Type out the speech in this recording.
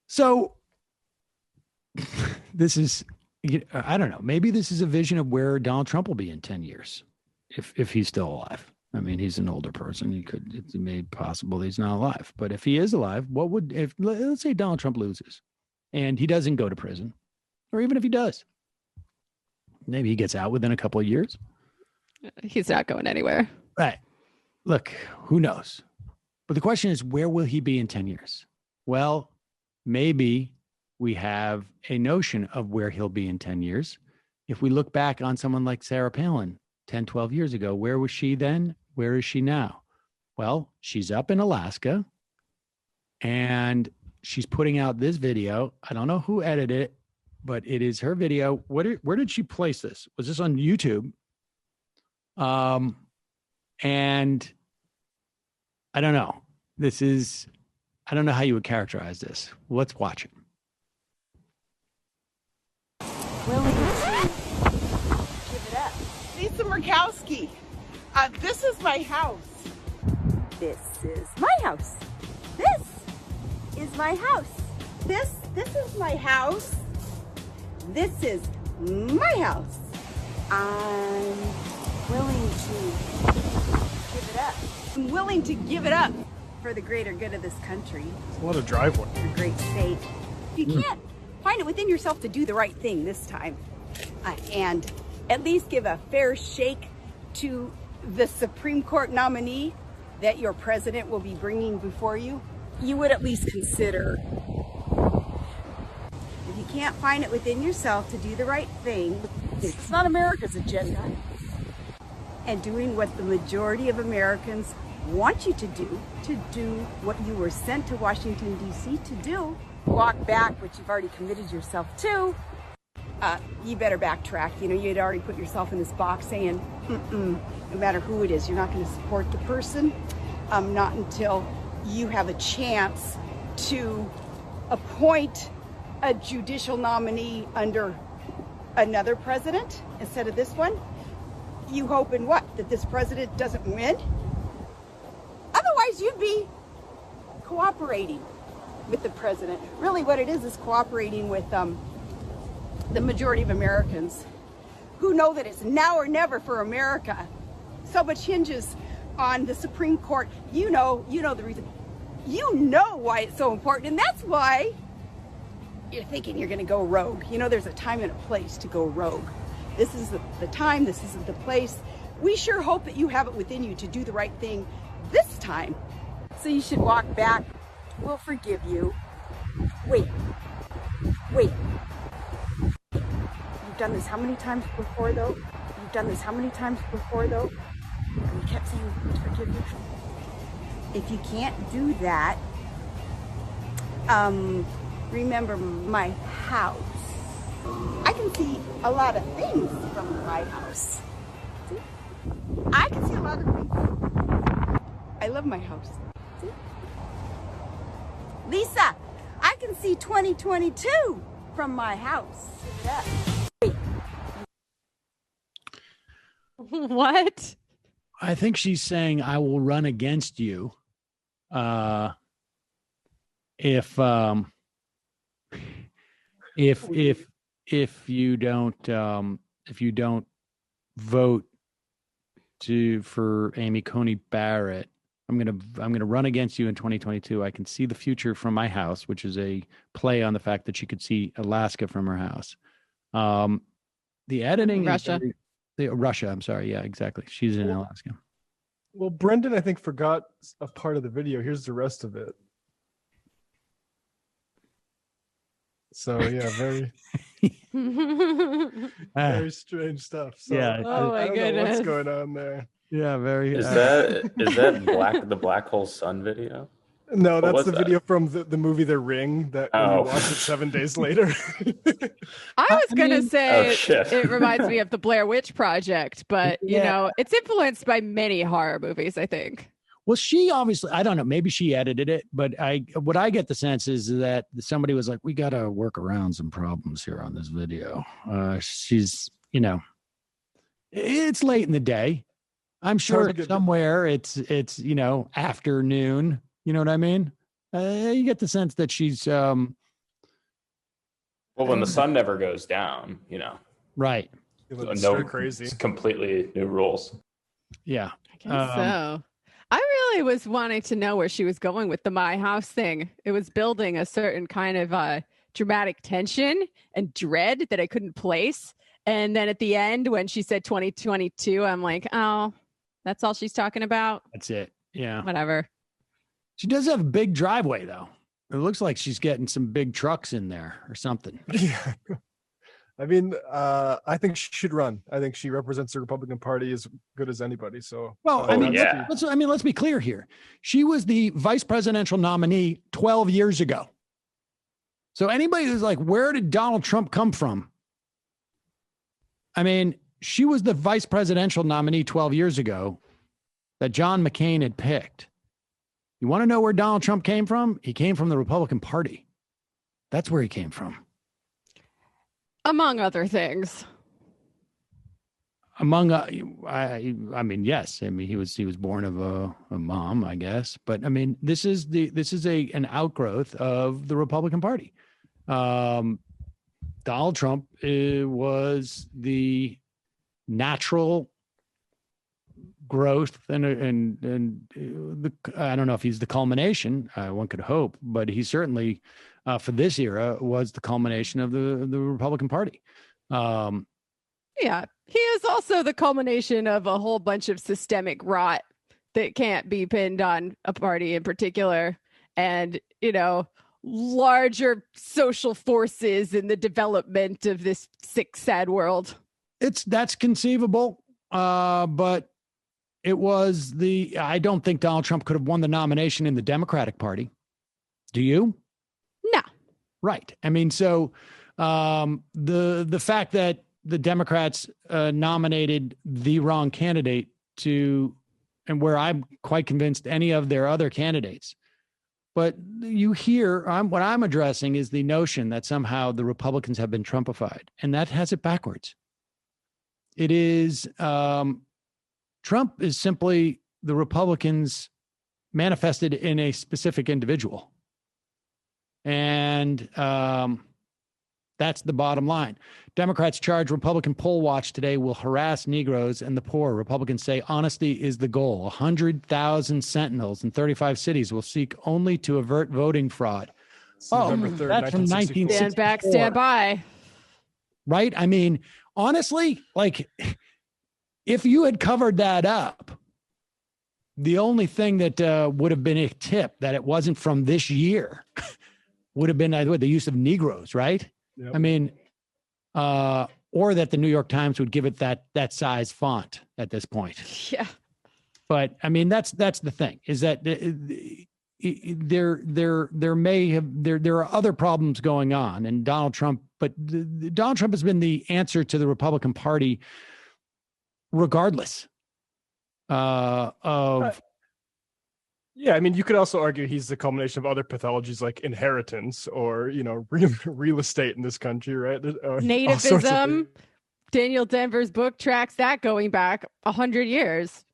So this is, I don't know, maybe this is a vision of where Donald Trump will be in 10 years, if he's still alive. I mean, he's an older person. It's made possible that he's not alive. But if he is alive, let's say Donald Trump loses and he doesn't go to prison, or even if he does, maybe he gets out within a couple of years. He's not going anywhere. Right. Look, who knows? But the question is, where will he be in 10 years? Well, maybe we have a notion of where he'll be in 10 years. If we look back on someone like Sarah Palin 10, 12 years ago, where was she then? Where is she now? Well, she's up in Alaska and she's putting out this video. I don't know who edited it, but it is her video. Where did she place this? Was this on YouTube? And I don't know. I don't know how you would characterize this. Let's watch it. Willing to give it up. Lisa Murkowski, this is my house. This is my house. This is my house. This is my house. This is my house. I'm willing to give it up. I'm willing to give it up for the greater good of this country. It's a lot of driveway. A great state. You can't find it within yourself to do the right thing this time, and at least give a fair shake to the Supreme Court nominee that your president will be bringing before you. You would at least consider. If you can't find it within yourself to do the right thing, it's not America's agenda. And doing what the majority of Americans want you to do what you were sent to Washington, D.C. to do, walk back what you've already committed yourself to, you better backtrack. You know, you had already put yourself in this box saying, no matter who it is, you're not going to support the person, not until you have a chance to appoint a judicial nominee under another president instead of this one. You hope in what? That this president doesn't win? Otherwise, you'd be cooperating with the president. Really what it is cooperating with the majority of Americans who know that it's now or never for America. So much hinges on the Supreme Court. You know the reason. You know why it's so important, and that's why you're thinking you're going to go rogue. You know, there's a time and a place to go rogue. This is the time, this isn't the place. We sure hope that you have it within you to do the right thing this time. So you should walk back. We'll forgive you. Wait. You've done this how many times before, though? And you kept saying, forgive you. If you can't do that, remember my house. I can see a lot of things from my house. See? I can see a lot of things. I love my house. See? Lisa, I can see 2022 from my house. Wait. What? I think she's saying, I will run against you if you don't vote for Amy Coney Barrett, I'm gonna run against you in 2022. I can see the future from my house, which is a play on the fact that she could see Alaska from her house. The editing Russia. Russia. I'm sorry. Yeah, exactly. She's in Alaska. Well, Brendan, I think, forgot a part of the video. Here's the rest of it. So yeah, very strange stuff. So Yeah. Oh my I don't know goodness. what's going on there. Yeah, very. Is that the Black Hole Sun video? No, that's was the that? video from the movie The Ring that when you Oh. watch it 7 days later. I was going to say Oh, shit. it reminds me of the Blair Witch Project, but you know, it's influenced by many horror movies, I think. Well, she obviously, I don't know, maybe she edited it, but what I get the sense is that somebody was like, we got to work around some problems here on this video. She's, it's late in the day. I'm sure somewhere it's afternoon. You know what I mean? You get the sense that she's well, when the sun never goes down, right. No, crazy. It's completely new rules. Yeah, I guess so. I really was wanting to know where she was going with the My House thing. It was building a certain kind of dramatic tension and dread that I couldn't place. And then at the end, when she said 2022, I'm like, oh, that's all she's talking about. That's it. Yeah. Whatever. She does have a big driveway, though. It looks like she's getting some big trucks in there or something. Yeah. I mean, I think she should run. I think she represents the Republican Party as good as anybody. So, well, let's be clear here. She was the vice presidential nominee 12 years ago. So anybody who's like, where did Donald Trump come from? I mean, she was the vice presidential nominee 12 years ago that John McCain had picked. You want to know where Donald Trump came from? He came from the Republican Party. That's where he came from. Among other things. I mean, yes. I mean, he was born of a mom, I guess. But I mean, this is an outgrowth of the Republican Party. Donald Trump was the natural growth and I don't know if he's the culmination. One could hope, but he certainly for this era was the culmination of the Republican Party. Yeah, he is also the culmination of a whole bunch of systemic rot that can't be pinned on a party in particular, and larger social forces in the development of this sick, sad world. That's conceivable, but it was I don't think Donald Trump could have won the nomination in the Democratic Party. Do you? No. Right. I mean, so the fact that the Democrats nominated the wrong candidate and where I'm quite convinced any of their other candidates. But you hear, what I'm addressing is the notion that somehow the Republicans have been Trumpified, and that has it backwards. It is Trump is simply the Republicans manifested in a specific individual. And that's the bottom line. Democrats charge Republican poll watch today will harass Negroes and the poor. Republicans say honesty is the goal. 100,000 sentinels in 35 cities will seek only to avert voting fraud. November 3rd, that's from 1964. Stand back, stand by. Right? I mean, honestly, like, if you had covered that up, the only thing that would have been a tip that it wasn't from this year would have been the use of Negroes, right? Yep. I mean, or that the New York Times would give it that size font at this point. Yeah. But I mean, that's the thing, is that there are other problems going on, and Donald Trump has been the answer to the Republican Party regardless of. Yeah, I mean, you could also argue he's the culmination of other pathologies like inheritance or, real estate in this country, right? Nativism. Daniel Denver's book tracks that going back 100 years.